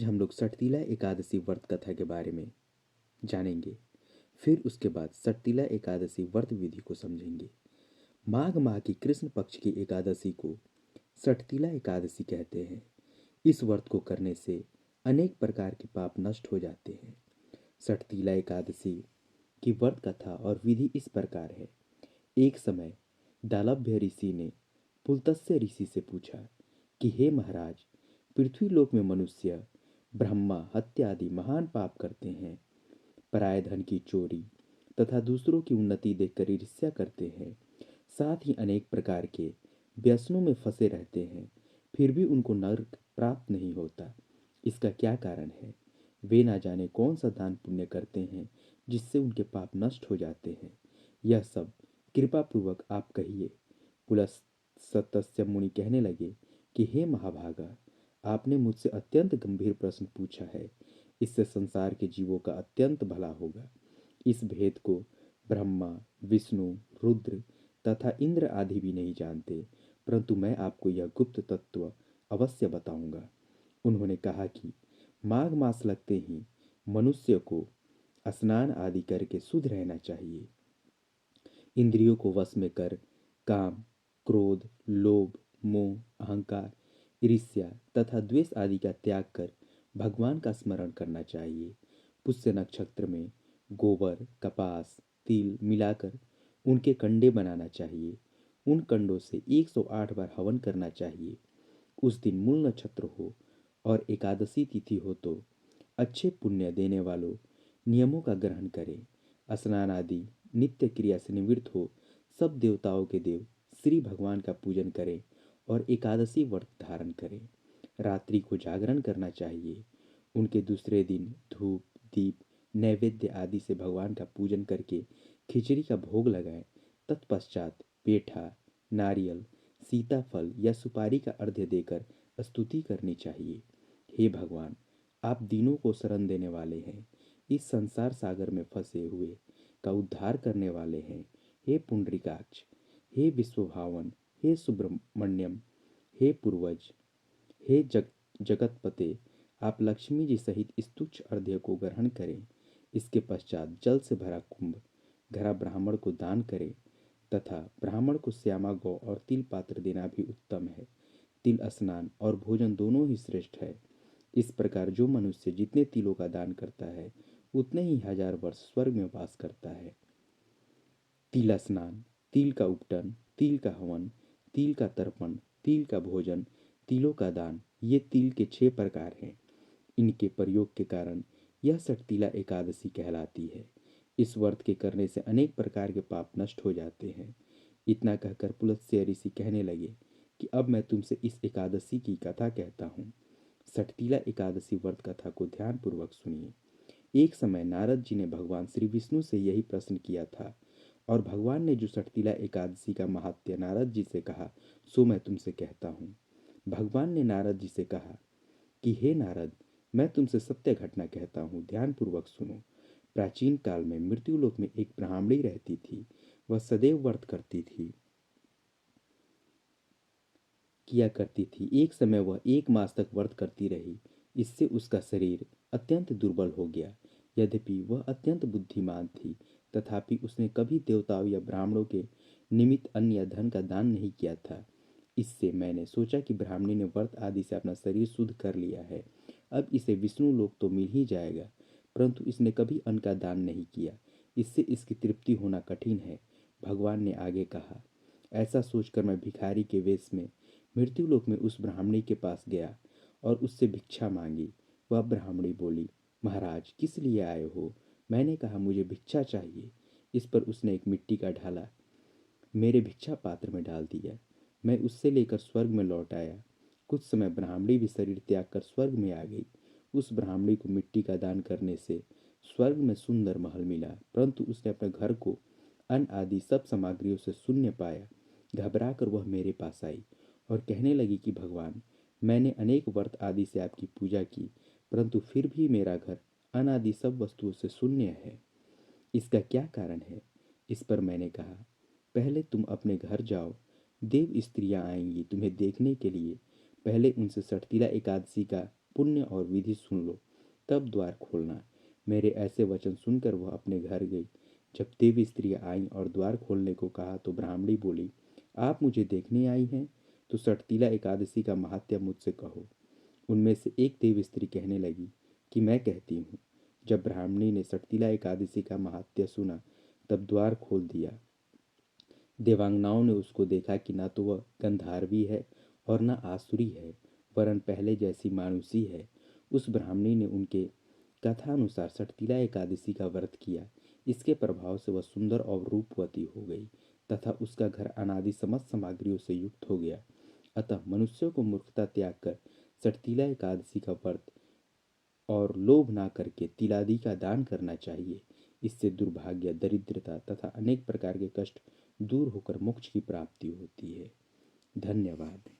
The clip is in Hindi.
हम लोग सठतीला एकादशी व्रत कथा के बारे में जानेंगे। फिर उसके बाद सठतीला एकादशी व्रत विधि को समझेंगे। माघ माह की कृष्ण पक्ष की एकादशी को सठतीला एकादशी कहते हैं। इस व्रत को करने से अनेक प्रकार के पाप नष्ट हो जाते हैं। सठतीला एकादशी की व्रत कथा और विधि इस प्रकार है। एक समय दालभ्य ऋषि ने पुलत्स्य ऋषि से पूछा कि हे महाराज, पृथ्वी लोक में मनुष्य ब्रह्मा हत्या आदि महान पाप करते हैं, पराय धन की चोरी तथा दूसरों की उन्नति देखकर ईर्ष्या करते हैं, साथ ही अनेक प्रकार के व्यसनों में फंसे रहते हैं, फिर भी उनको नरक प्राप्त नहीं होता। इसका क्या कारण है? वे ना जाने कौन सा दान पुण्य करते हैं जिससे उनके पाप नष्ट हो जाते हैं। यह सब कृपा पूर्वक आप कहिए। पुलस्त्य मुनि कहने लगे कि हे महाभागा, आपने मुझसे अत्यंत गंभीर प्रश्न पूछा है। इससे संसार के जीवों का अत्यंत भला होगा। इस भेद को ब्रह्मा, विष्णु, रुद्र तथा इंद्र आदि भी नहीं जानते, परंतु मैं आपको यह गुप्त तत्व अवश्य बताऊंगा। उन्होंने कहा कि माघ मास लगते ही मनुष्य को स्नान आदि करके शुद्ध रहना चाहिए। इंद्रियों को वश में कर काम, क्रोध, लोभ, मोह, अहंकार, ईर्ष्या तथा द्वेष आदि का त्याग कर भगवान का स्मरण करना चाहिए। पुष्य नक्षत्र में गोबर, कपास, तिल मिलाकर उनके कंडे बनाना चाहिए। उन कंडों से 108 बार हवन करना चाहिए। उस दिन मूल नक्षत्र हो और एकादशी तिथि हो तो अच्छे पुण्य देने वालों नियमों का ग्रहण करें। स्नान आदि नित्य क्रिया से निवृत्त हो सब देवताओं के देव श्री भगवान का पूजन करें और एकादशी व्रत धारण करें। रात्रि को जागरण करना चाहिए। उनके दूसरे दिन धूप, दीप, नैवेद्य आदि से भगवान का पूजन करके खिचड़ी का भोग लगाएं। तत्पश्चात पेठा, नारियल, सीताफल या सुपारी का अर्घ्य देकर स्तुति करनी चाहिए। हे भगवान, आप दीनों को शरण देने वाले हैं, इस संसार सागर में फंसे हुए का उद्धार करने वाले हैं। हे पुंडरीकाक्ष, हे विश्वभावन, हे सुब्रमण्यम, हे पूर्वज, हे जगतपते, आप लक्ष्मी जी सहित इस तुच्छ अर्घ्य को ग्रहण करें। इसके पश्चात जल से भरा कुंभ घड़ा ब्राह्मण को दान करें तथा ब्राह्मण को श्यामा गौ और तिल पात्र देना भी उत्तम है। तिल स्नान और भोजन दोनों ही श्रेष्ठ है। इस प्रकार जो मनुष्य जितने तिलों का दान करता है उतने ही 1000 वर्ष स्वर्ग में वास करता है। तिल स्नान, तिल का उपटन, तिल का हवन, तिल का तर्पण, तिल का भोजन, तिलों का दान, ये तिल के 6 प्रकार हैं। इनके प्रयोग के कारण यह सठतीला एकादशी कहलाती है। इस व्रत के करने से अनेक प्रकार के पाप नष्ट हो जाते हैं। इतना कहकर पुलत्स्य ऋषि कहने लगे कि अब मैं तुमसे इस एकादशी की कथा कहता हूँ। सठतीला एकादशी व्रत कथा को ध्यानपूर्वक सुनिए। एक समय नारद जी ने भगवान श्री विष्णु से यही प्रश्न किया था और भगवान ने जो सठतीला एकादशी का महात्म्य नारद जी से कहा सो मैं तुमसे कहता हूँ। भगवान ने नारद जी से कहा कि हे नारद, मैं तुमसे सत्य घटना कहता हूँ, ध्यानपूर्वक सुनो। प्राचीन काल में मृत्युलोक में एक ब्राह्मणी रहती थी। वह सदैव व्रत किया करती थी। एक समय वह 1 मास तक व्रत करती रही। इससे उसका शरीर अत्यंत दुर्बल हो गया। यद्यपि वह अत्यंत बुद्धिमान थी, तथापि उसने कभी देवताओं या ब्राह्मणों के निमित्त अन्न या धन का दान नहीं किया था। इससे मैंने सोचा कि ब्राह्मणी ने व्रत आदि से अपना शरीर शुद्ध कर लिया है, अब इसे विष्णु लोक तो मिल ही जाएगा, परंतु इसने कभी अन्न का दान नहीं किया, इससे इसकी तृप्ति होना कठिन है। भगवान ने आगे कहा, ऐसा सोचकर मैं भिखारी के वेश में मृत्युलोक में उस ब्राह्मणी के पास गया और उससे भिक्षा मांगी। वह ब्राह्मणी बोली, महाराज किस लिए आए हो? मैंने कहा, मुझे भिक्षा चाहिए। इस पर उसने एक मिट्टी का ढाला मेरे भिक्षा पात्र में डाल दिया। मैं उससे लेकर स्वर्ग में लौट आया। कुछ समय ब्राह्मणी भी शरीर त्याग कर स्वर्ग में आ गई। उस ब्राह्मणी को मिट्टी का दान करने से स्वर्ग में सुंदर महल मिला, परंतु उसने अपने घर को अन्न आदि सब सामग्रियों से शून्य पाया। घबरा कर वह मेरे पास आई और कहने लगी कि भगवान, मैंने अनेक व्रत आदि से आपकी पूजा की, परंतु फिर भी मेरा घर अन्न आदि सब वस्तुओं से शून्य है। इसका क्या कारण है? इस पर मैंने कहा, पहले तुम अपने घर जाओ, देव स्त्रियां आएंगी तुम्हें देखने के लिए। पहले उनसे सठतीला एकादशी का पुण्य और विधि सुन लो, तब द्वार खोलना। मेरे ऐसे वचन सुनकर वह अपने घर गई। जब देवी स्त्रियाँ आईं और द्वार खोलने को कहा तो ब्राह्मणी बोली, आप मुझे देखने आई हैं तो सटतीला एकादशी का महात्म्य मुझसे कहो। उनमें से एक देवी स्त्री कहने लगी कि मैं कहती हूँ। जब ब्राह्मणी ने सटतीला एकादशी का महात्म्य सुना तब द्वार खोल दिया। देवांगनाओं ने उसको देखा कि ना तो वह गंधारवी है और न आसुरी है, वरन पहले जैसी मानुषी है। उस ब्राह्मणी ने उनके कथानुसार सटतीला एकादशी का व्रत किया। इसके प्रभाव से वह सुंदर और रूपवती हो गई तथा उसका घर अनादि समस्त सामग्रियों से युक्त हो गया। अतः मनुष्यों को मूर्खता त्याग कर सटतीला एकादशी का व्रत और लोभ ना करके तिलादी का दान करना चाहिए। इससे दुर्भाग्य, दरिद्रता तथा अनेक प्रकार के कष्ट दूर होकर मोक्ष की प्राप्ति होती है। धन्यवाद।